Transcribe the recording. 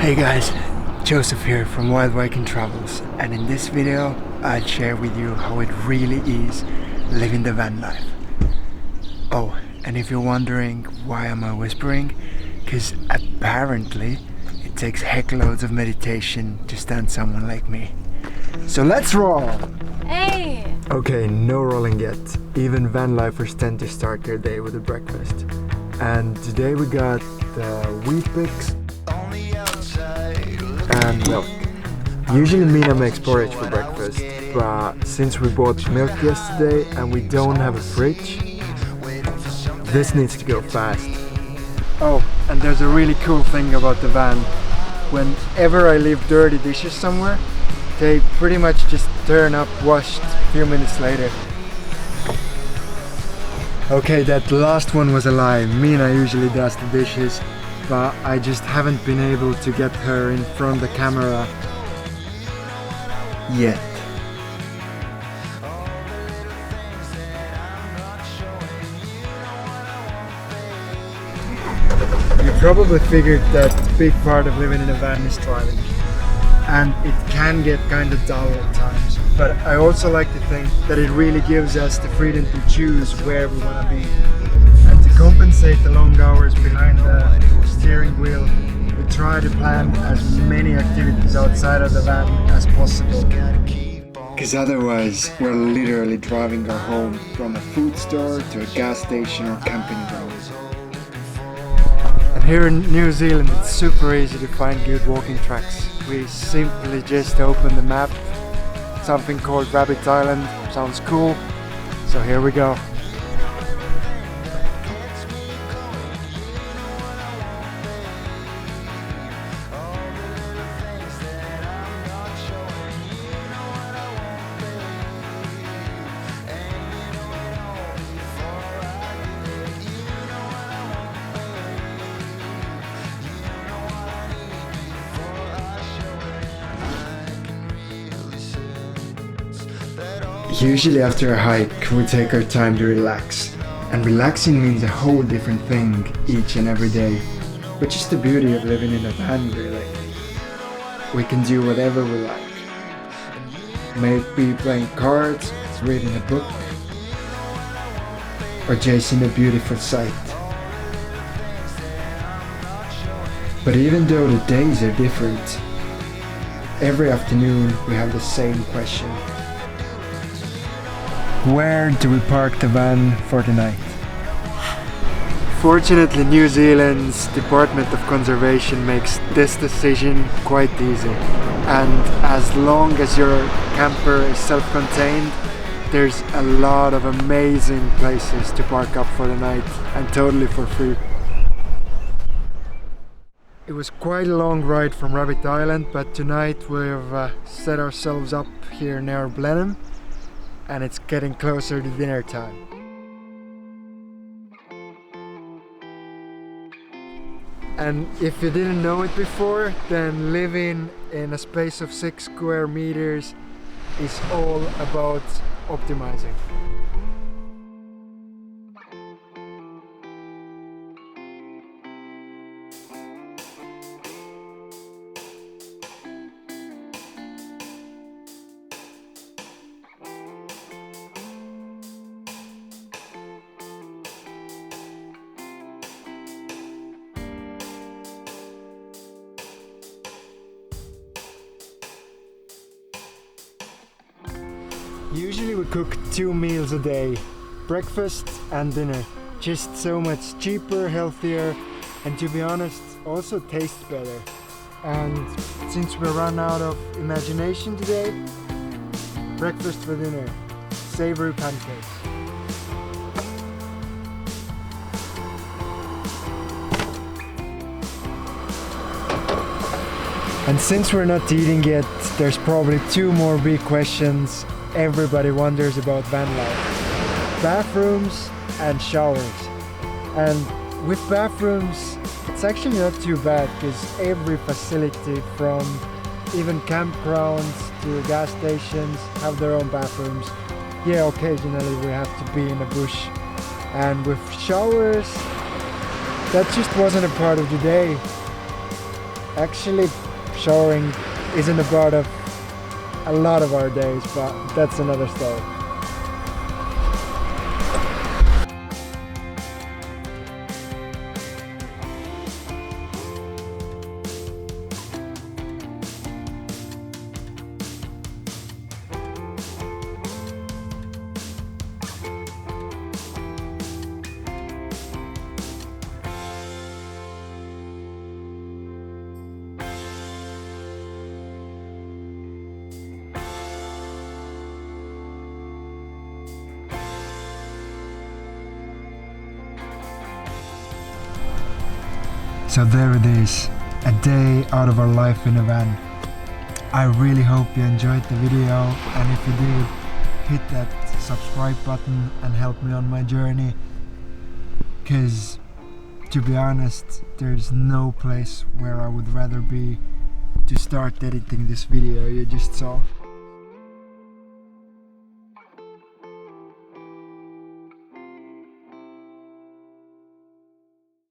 Hey guys, Joseph here from Wild Viking Travels, and in this video I'll share with you how it really is living the van life. Oh, and if you're wondering why am I whispering, because apparently it takes heckloads of meditation to stand someone like me. So let's roll! Hey! Okay, no rolling yet. Even van lifers tend to start their day with a breakfast. And today we got the wheat bix and milk. Usually Mina makes porridge for breakfast, but since we bought milk yesterday and we don't have a fridge, this needs to go fast. Oh, and there's a really cool thing about the van. Whenever I leave dirty dishes somewhere, they pretty much just turn up washed a few minutes later. Okay, that last one was a lie. Mina usually does the dishes, but I just haven't been able to get her in front of the camera yet. You probably figured that the big part of living in a van is driving, and it can get kind of dull at times, but I also like to think that it really gives us the freedom to choose where we want to be. And to compensate the long hours behind the steering wheel, we try to plan as many activities outside of the van as possible. Because otherwise we're literally driving our home from a food store to a gas station or camping ground. And here in New Zealand it's super easy to find good walking tracks. We simply just open the map. Something called Rabbit Island sounds cool, so here we go. Usually after a hike we take our time to relax, and relaxing means a whole different thing each and every day, which is the beauty of living in a van really. We can do whatever we like. Maybe playing cards, reading a book, or chasing a beautiful sight. But even though the days are different, every afternoon we have the same question. Where do we park the van for the night? Fortunately, New Zealand's Department of Conservation makes this decision quite easy. And as long as your camper is self-contained, there's a lot of amazing places to park up for the night, and totally for free. It was quite a long ride from Rabbit Island, but tonight we've set ourselves up here near Blenheim, and it's getting closer to dinner time. And if you didn't know it before, then living in a space of 6 square meters is all about optimizing. Usually we cook 2 meals a day, breakfast and dinner. Just so much cheaper, healthier, and to be honest, also tastes better. And since we run out of imagination today, breakfast for dinner, savory pancakes. And since we're not eating yet, there's probably 2 more big questions everybody wonders about van life: bathrooms and showers. And with bathrooms, it's actually not too bad, because every facility, from even campgrounds to gas stations, have their own bathrooms. Yeah, occasionally we have to be in a bush. And with showers, that just wasn't a part of the day. Actually, showering isn't a part of a lot of our days, but that's another story. So there it is, a day out of our life in a van. I really hope you enjoyed the video, and if you did, hit that subscribe button and help me on my journey. Cause to be honest, there's no place where I would rather be to start editing this video you just saw.